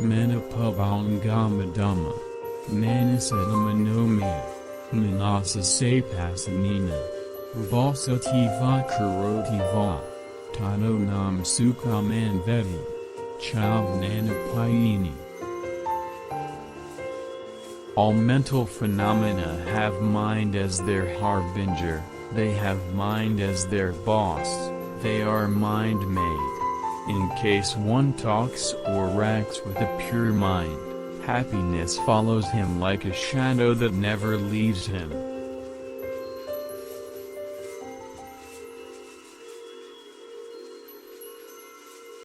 Manapabangama Dhamma. Manasadamanomya. Manasa Sapasanina. Valsativa Karotiva. Tano Nam Sukhaman Vedi. Chalnanapayini. All mental phenomena have mind as their harbinger, they have mind as their boss, they are mind-made. In case one talks or acts with a pure mind, happiness follows him like a shadow that never leaves him.